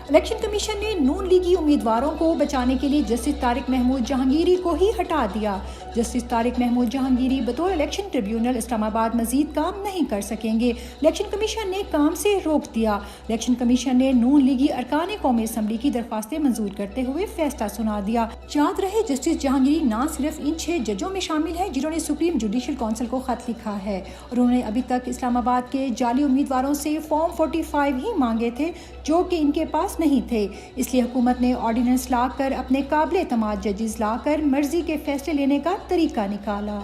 Election commission نے نون لیگی امیدواروں کو بچانے کے لیے جسٹس طارق محمود جہانگیری کو ہی ہٹا دیا۔ جسٹس طارق محمود جہانگیری بطور الیکشن ٹریبیونل اسلام آباد مزید کام نہیں کر سکیں گے۔ الیکشن کمیشن نے کام سے روک دیا۔ الیکشن کمیشن نے نون لیگی ارکان قومی اسمبلی کی درخواستیں منظور کرتے ہوئے فیصلہ سنا دیا۔ یاد رہے جسٹس جہانگیری نہ صرف ان 6 ججوں میں شامل ہیں جنہوں نے سپریم جوڈیشل کونسل کو خط لکھا ہے، اور انہوں نے ابھی تک اسلام آباد کے جعلی امیدواروں سے فارم 45 ہی مانگے تھے جو کہ ان کے پاس نہیں تھے۔ اس لیے حکومت نے آرڈیننس لا کر اپنے قابل اعتماد ججز لا کر مرضی کے فیصلے لینے کا طریقہ نکالا۔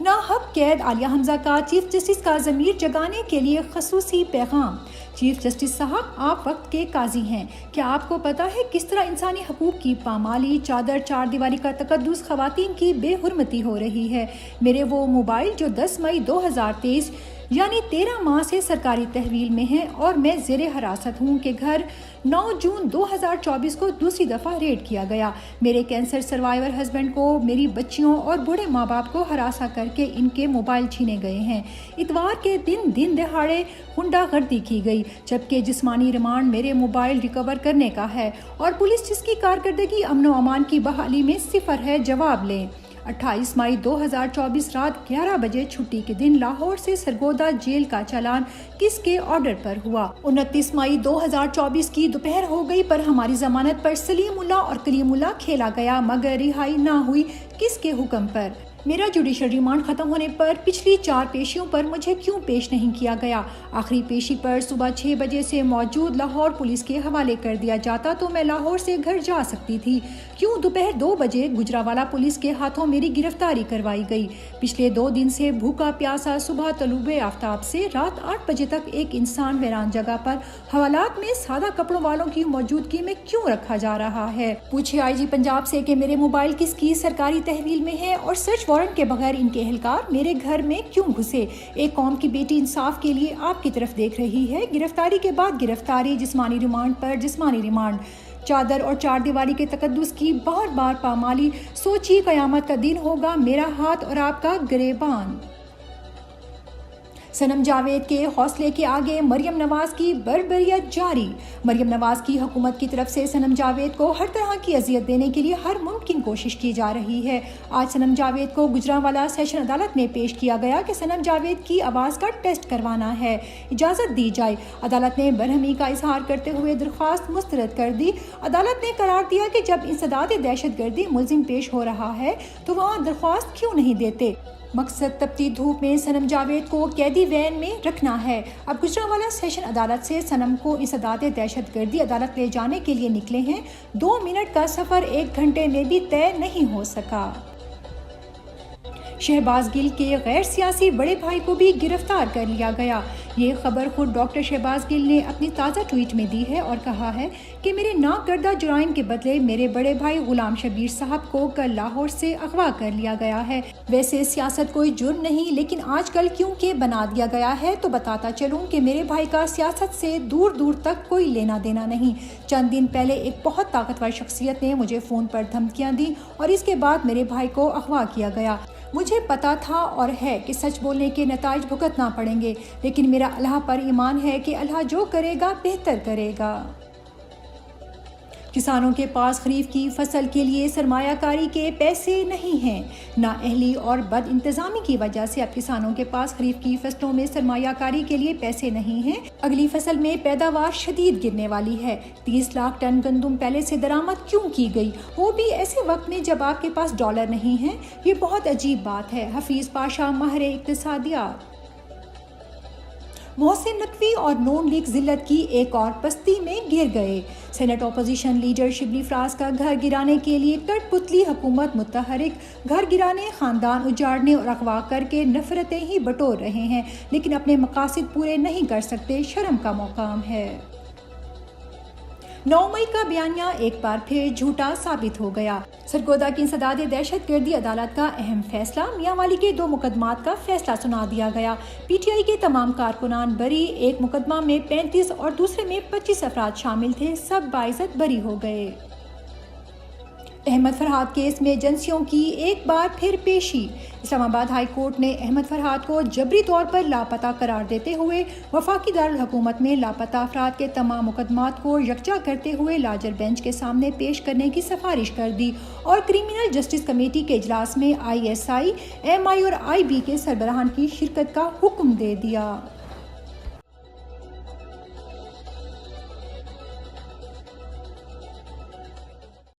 ناحق قید عالیہ حمزہ کا چیف جسٹس کا ضمیر جگانے کے لیے خصوصی پیغام۔ چیف جسٹس صاحب، آپ وقت کے قاضی ہیں۔ کیا آپ کو پتا ہے کس طرح انسانی حقوق کی پامالی، چادر چار دیواری کا تقدس، خواتین کی بے حرمتی ہو رہی ہے؟ میرے وہ موبائل جو 10 مئی 2023 یعنی 13 ماہ سے سرکاری تحویل میں ہیں، اور میں زیر حراست ہوں کہ گھر 9 جون 2024 کو دوسری دفعہ ریڈ کیا گیا۔ میرے کینسر سروائیور ہسبینڈ کو، میری بچیوں اور بوڑھے ماں باپ کو ہراساں کر کے ان کے موبائل چھینے گئے ہیں۔ اتوار کے دن دہاڑے غنڈہ گردی کی گئی، جبکہ جسمانی ریمانڈ میرے موبائل ریکور کرنے کا ہے، اور پولیس جس کی کارکردگی امن و امان کی بحالی میں صفر ہے، جواب لیں۔ 28 مئی 2024 رات 11 بجے چھٹی کے دن لاہور سے سرگودا جیل کا چالان کس کے آرڈر پر ہوا؟ 29 مئی 2024 کی دوپہر ہو گئی پر ہماری ضمانت پر سلیم اللہ اور کلیم اللہ کھیلا گیا، مگر رہائی نہ ہوئی، کس کے حکم پر؟ میرا جوڈیشل ریمانڈ ختم ہونے پر پچھلی 4 پیشیوں پر مجھے کیوں پیش نہیں کیا گیا؟ آخری پیشی پر صبح 6 بجے سے موجود لاہور پولیس کے حوالے کر دیا جاتا تو میں لاہور سے گھر جا سکتی تھی۔ کیوں دوپہر 2 بجے گجرانوالہ پولیس کے ہاتھوں میری گرفتاری کروائی گئی؟ پچھلے 2 دن سے بھوکا پیاسا صبح طلوع آفتاب سے رات 8 بجے تک ایک انسان ویران جگہ پر حوالات میں سادہ کپڑوں والوں کی موجودگی میں کیوں رکھا جا رہا ہے؟ پوچھے آئی جی پنجاب سے کہ میرے موبائل کس کی سرکاری تحویل میں ہے، اور سرچ وارنٹ کے بغیر ان کے اہلکار میرے گھر میں کیوں گھسے؟ ایک قوم کی بیٹی انصاف کے لیے آپ کی طرف دیکھ رہی ہے۔ گرفتاری کے بعد گرفتاری، جسمانی ریمانڈ پر جسمانی ریمانڈ، چادر اور چار دیواری کے تقدس کی بار بار پامالی۔ سوچی قیامت کا دن ہوگا میرا ہاتھ اور آپ کا گریبان۔ صنم جاوید کے حوصلے کے آگے مریم نواز کی بربریت جاری۔ مریم نواز کی حکومت کی طرف سے صنم جاوید کو ہر طرح کی اذیت دینے کے لیے ہر ممکن کوشش کی جا رہی ہے۔ آج صنم جاوید کو گجرانوالہ سیشن عدالت میں پیش کیا گیا کہ صنم جاوید کی آواز کا ٹیسٹ کروانا ہے، اجازت دی جائے۔ عدالت نے برہمی کا اظہار کرتے ہوئے درخواست مسترد کر دی۔ عدالت نے قرار دیا کہ جب انسداد دہشت گردی ملزم پیش ہو رہا ہے تو وہاں درخواست کیوں نہیں دیتے؟ مقصد تپتی دھوپ میں صنم جاوید کو قیدی وین میں رکھنا ہے۔ اب گجرانوالہ سیشن عدالت سے صنم کو انسداد دہشت گردی عدالت لے جانے کے لیے نکلے ہیں۔ 2 منٹ کا سفر 1 گھنٹے میں بھی طے نہیں ہو سکا۔ شہباز گل کے غیر سیاسی بڑے بھائی کو بھی گرفتار کر لیا گیا۔ یہ خبر خود ڈاکٹر شہباز گل نے اپنی تازہ ٹویٹ میں دی ہے اور کہا ہے کہ میرے ناکردہ جرائم کے بدلے میرے بڑے بھائی غلام شبیر صاحب کو کل لاہور سے اغوا کر لیا گیا ہے۔ ویسے سیاست کوئی جرم نہیں، لیکن آج کل کیونکہ بنا دیا گیا ہے تو بتاتا چلوں کہ میرے بھائی کا سیاست سے دور دور تک کوئی لینا دینا نہیں۔ چند دن پہلے ایک بہت طاقتور شخصیت نے مجھے فون پر دھمکیاں دی اور اس کے بعد میرے بھائی کو اغوا کیا گیا۔ مجھے پتا تھا اور ہے کہ سچ بولنے کے نتائج بھگتنا پڑیں گے، لیکن میرا اللہ پر ایمان ہے کہ اللہ جو کرے گا بہتر کرے گا۔ کسانوں کے پاس خریف کی فصل کے لیے سرمایہ کاری کے پیسے نہیں ہیں۔ نااہلی اور بد انتظامی کی وجہ سے اب کسانوں کے پاس خریف کی فصلوں میں سرمایہ کاری کے لیے پیسے نہیں ہیں۔ اگلی فصل میں پیداوار شدید گرنے والی ہے۔ 30 لاکھ ٹن گندم پہلے سے درآمد کیوں کی گئی، وہ بھی ایسے وقت میں جب آپ کے پاس ڈالر نہیں ہیں؟ یہ بہت عجیب بات ہے۔ حفیظ پاشا، ماہر اقتصادیات۔ محسن نقوی اور نون لیگ ذلت کی ایک اور پستی میں گر گئے۔ Saint opposition leader Shibli Faraz کا گھر گرانے کے لیے کٹ پتلی حکومت متحرک، گھر گرانے، خاندان اجاڑنے اور اغوا کر کے نفرتیں ہی بٹور رہے ہیں، لیکن اپنے مقاصد پورے نہیں کر سکتے، شرم کا مقام ہے۔ 9 مئی کا بیانیہ ایک بار پھر جھوٹا ثابت ہو گیا۔ سرگودا کی انسداد دہشت گردی عدالت کا اہم فیصلہ، میاں والی کے 2 مقدمات کا فیصلہ سنا دیا گیا۔ پی ٹی آئی کے تمام کارکنان بری، ایک مقدمہ میں 35 اور دوسرے میں 25 افراد شامل تھے، سب باعزت بری ہو گئے۔ احمد فرحات کیس میں ایجنسیوں کی ایک بار پھر پیشی۔ اسلام آباد ہائی کورٹ نے احمد فرحات کو جبری طور پر لاپتہ قرار دیتے ہوئے وفاقی دارالحکومت میں لاپتہ افراد کے تمام مقدمات کو یکجا کرتے ہوئے لارجر بینچ کے سامنے پیش کرنے کی سفارش کر دی اور کرمنل جسٹس کمیٹی کے اجلاس میں ISI، MI اور IB کے سربراہان کی شرکت کا حکم دے دیا۔